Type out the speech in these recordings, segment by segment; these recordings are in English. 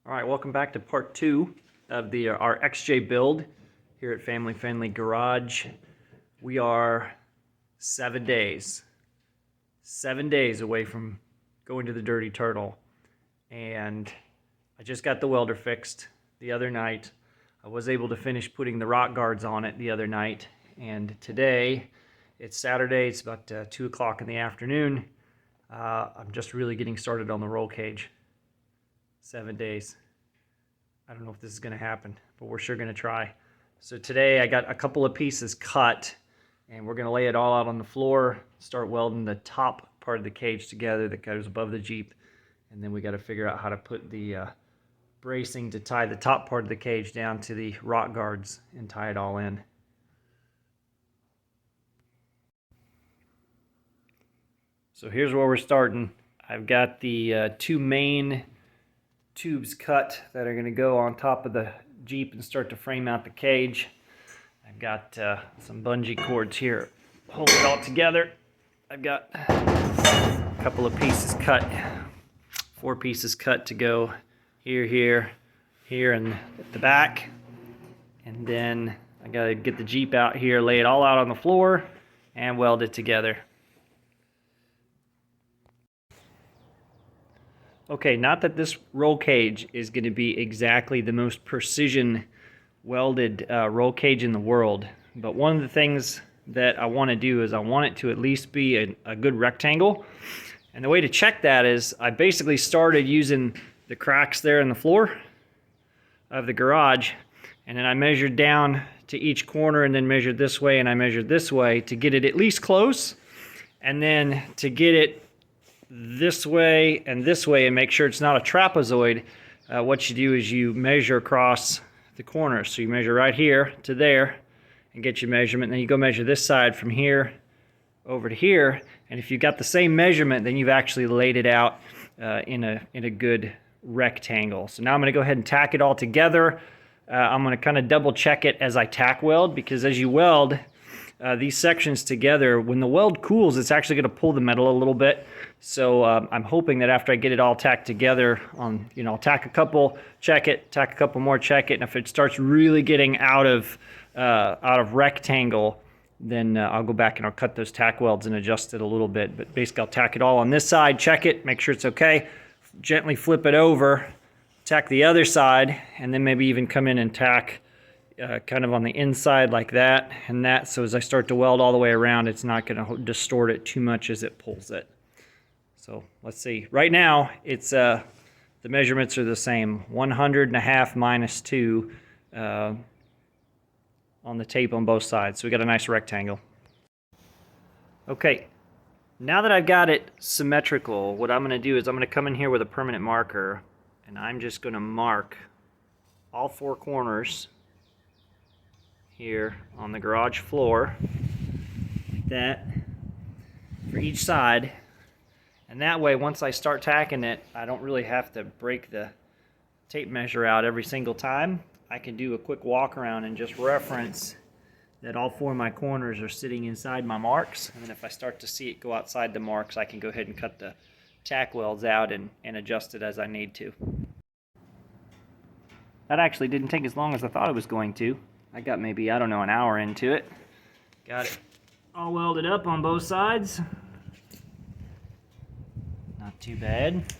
All right, welcome back to part 2 of our XJ build here at Family Friendly Garage. We are 7 days away from going to the Dirty Turtle, and I just got the welder fixed the other night. I was able to finish putting the rock guards on it the other night, and today, it's Saturday, it's about 2 o'clock in the afternoon. I'm just really getting started on the roll cage. 7 days. I don't know if this is going to happen, but we're sure going to try. So today I got a couple of pieces cut, and we're going to lay it all out on the floor, start welding the top part of the cage together that goes above the Jeep, and then we got to figure out how to put the bracing to tie the top part of the cage down to the rock guards and tie it all in. So here's where we're starting. I've got the two main tubes cut that are going to go on top of the Jeep and start to frame out the cage. I've got some bungee cords here, hold it all together. I've got a couple of pieces cut, 4 pieces cut to go here, and at the back. And then I got to get the Jeep out here, lay it all out on the floor, and weld it together. Okay, not that this roll cage is going to be exactly the most precision welded roll cage in the world, but one of the things that I want to do is I want it to at least be a good rectangle. And the way to check that is I basically started using the cracks there in the floor of the garage, and then I measured down to each corner and then measured this way and I measured this way to get it at least close, and then to get it this way and make sure it's not a trapezoid. What you do is you measure across the corners. So you measure right here to there and get your measurement, and then you go measure this side from here over to here, and if you've got the same measurement, then you've actually laid it out in a good rectangle. So now I'm going to go ahead and tack it all together. I'm going to kind of double check it as I tack weld, because as you weld these sections together, when the weld cools, it's actually going to pull the metal a little bit. So I'm hoping that after I get it all tacked together, I'll tack a couple, check it, tack a couple more, check it, and if it starts really getting out of rectangle, then I'll go back and I'll cut those tack welds and adjust it a little bit. But basically, I'll tack it all on this side, check it, make sure it's okay, gently flip it over, tack the other side, and then maybe even come in and tack kind of on the inside like that and that, so as I start to weld all the way around, it's not going to distort it too much as it pulls it. So let's see. Right now, it's the measurements are the same, 100.5 minus 2 on the tape on both sides. So we got a nice rectangle. Okay, now that I've got it symmetrical, what I'm going to do is I'm going to come in here with a permanent marker, and I'm just going to mark all 4 corners here on the garage floor, like that, for each side. And that way, once I start tacking it, I don't really have to break the tape measure out every single time. I can do a quick walk around and just reference that all 4 of my corners are sitting inside my marks. And then if I start to see it go outside the marks, I can go ahead and cut the tack welds out and adjust it as I need to. That actually didn't take as long as I thought it was going to. I got maybe, I don't know, an hour into it. Got it all welded up on both sides. Not too bad.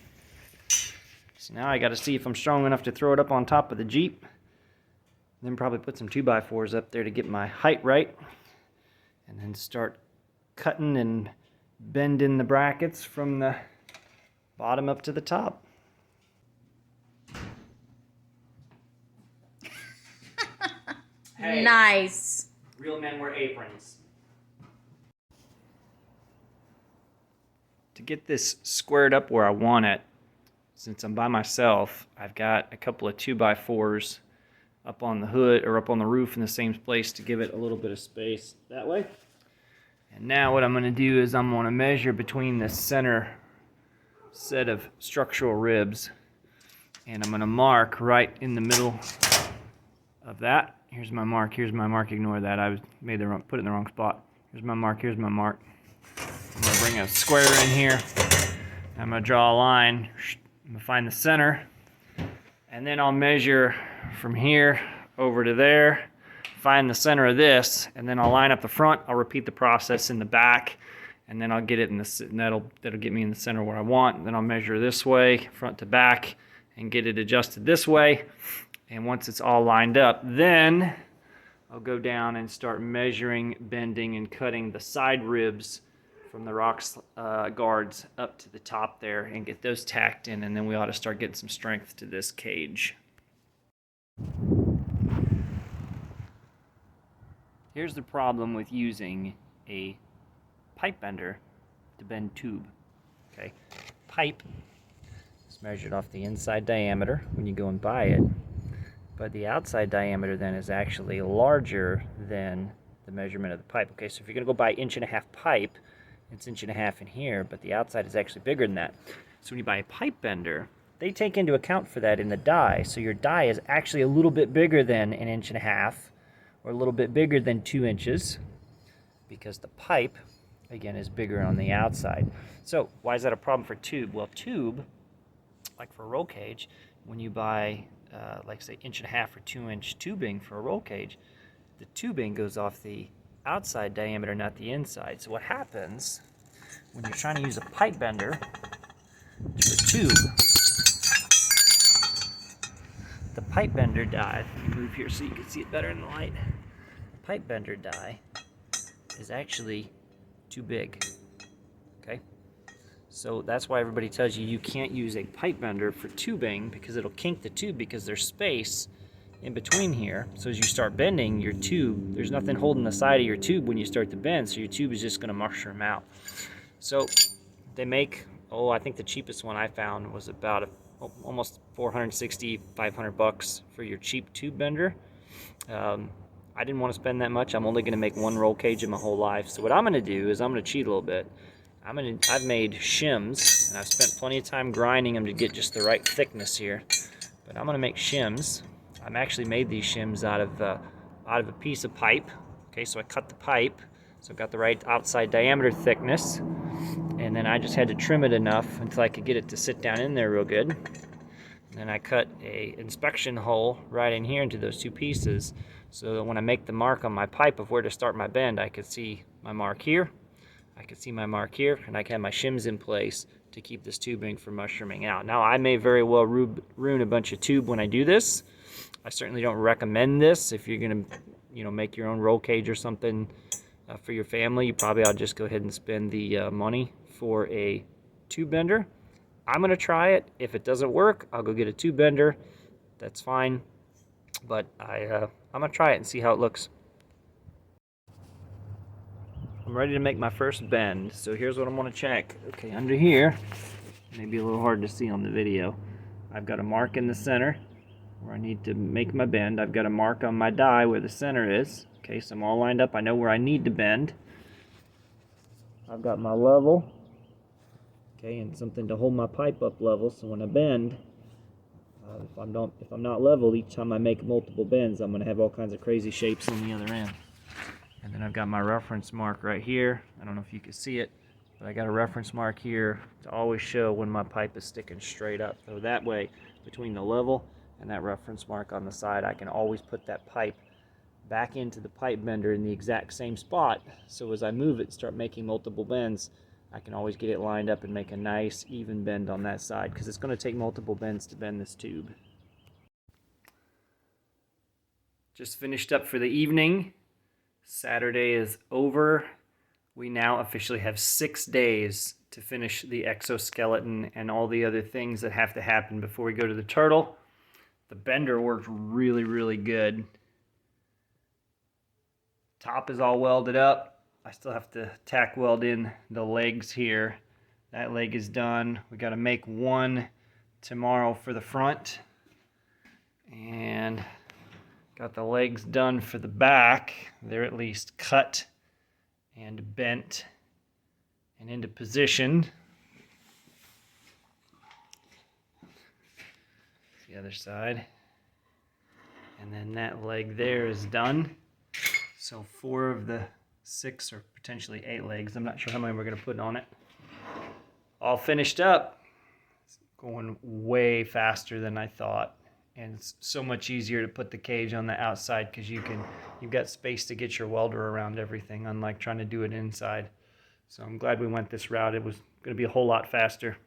So now I got to see if I'm strong enough to throw it up on top of the Jeep. Then probably put some 2x4s up there to get my height right. And then start cutting and bending the brackets from the bottom up to the top. Hey, nice. Real men wear aprons. To get this squared up where I want it, since I'm by myself, I've got a couple of 2x4s up on the hood or up on the roof in the same place to give it a little bit of space that way. And now what I'm going to do is I'm going to measure between the center set of structural ribs, and I'm going to mark right in the middle of that. Here's my mark, ignore that, put it in the wrong spot. Here's my mark. I'm going to bring a square in here. I'm going to draw a line. I'm going to find the center, And then I'll measure from here over to there, find the center of this, and then I'll line up the front. I'll repeat the process in the back, and then I'll get it in the, and that'll get me in the center where I want. And then I'll measure this way, front to back, and get it adjusted this way. And once it's all lined up, then I'll go down and start measuring, bending, and cutting the side ribs from the rocks guards up to the top there and get those tacked in, and then we ought to start getting some strength to this cage. Here's the problem with using a pipe bender to bend tube. Okay, pipe is measured off the inside diameter when you go and buy it, but the outside diameter then is actually larger than the measurement of the pipe. Okay, so if you're going to go buy 1.5-inch pipe, it's 1.5 in here, but the outside is actually bigger than that. So when you buy a pipe bender, they take into account for that in the die. So your die is actually a little bit bigger than 1.5 inches, or a little bit bigger than 2 inches, because the pipe, again, is bigger on the outside. So why is that a problem for tube? Well, tube, like for a roll cage, when you buy, like say 1.5 or 2-inch tubing for a roll cage, the tubing goes off the outside diameter, not the inside. So what happens when you're trying to use a pipe bender to a tube, the pipe bender die, let me move here so you can see it better in the light. The pipe bender die is actually too big. Okay? So that's why everybody tells you you can't use a pipe bender for tubing, because it'll kink the tube because there's space in between here. So as you start bending your tube, there's nothing holding the side of your tube when you start to bend, so your tube is just going to mushroom out. So they make, I think the cheapest one I found was about almost $460, $500 for your cheap tube bender. I didn't want to spend that much. I'm only going to make one roll cage in my whole life. So what I'm going to do is I'm going to cheat a little bit. I've made shims, and I've spent plenty of time grinding them to get just the right thickness here. But I'm going to make shims. I've actually made these shims out of a piece of pipe. Okay, so I cut the pipe, so I've got the right outside diameter thickness, and then I just had to trim it enough until I could get it to sit down in there real good. And then I cut a inspection hole right in here into those two pieces, so that when I make the mark on my pipe of where to start my bend, I could see my mark here, I could see my mark here, and I can have my shims in place to keep this tubing from mushrooming out. Now, I may very well ruin a bunch of tube when I do this. I certainly don't recommend this. If you're going to, make your own roll cage or something for your family, you probably ought to just go ahead and spend the money for a tube bender. I'm going to try it. If it doesn't work, I'll go get a tube bender. That's fine. But I'm going to try it and see how it looks. I'm ready to make my first bend. So here's what I'm going to check. Okay, under here, maybe a little hard to see on the video, I've got a mark in the center where I need to make my bend. I've got a mark on my die where the center is. Okay, so I'm all lined up. I know where I need to bend. I've got my level. Okay, and something to hold my pipe up level, so when I bend, if I'm not level, each time I make multiple bends, I'm going to have all kinds of crazy shapes on the other end. And then I've got my reference mark right here. I don't know if you can see it, but I got a reference mark here to always show when my pipe is sticking straight up. So that way, between the level and that reference mark on the side, I can always put that pipe back into the pipe bender in the exact same spot. So as I move it and start making multiple bends, I can always get it lined up and make a nice even bend on that side, because it's going to take multiple bends to bend this tube. Just finished up for the evening. Saturday is over. We now officially have 6 days to finish the exoskeleton and all the other things that have to happen before we go to the turtle. The bender worked really, really good. Top is all welded up. I still have to tack weld in the legs here. That leg is done. We got to make one tomorrow for the front. And got the legs done for the back. They're at least cut and bent and into position. The other side. And then that leg there is done. So 4 of the 6 or potentially 8 legs, I'm not sure how many we're going to put on it, all finished up. It's going way faster than I thought. and it's so much easier to put the cage on the outside because you've got space to get your welder around everything, unlike trying to do it inside. So I'm glad we went this route. It was going to be a whole lot faster.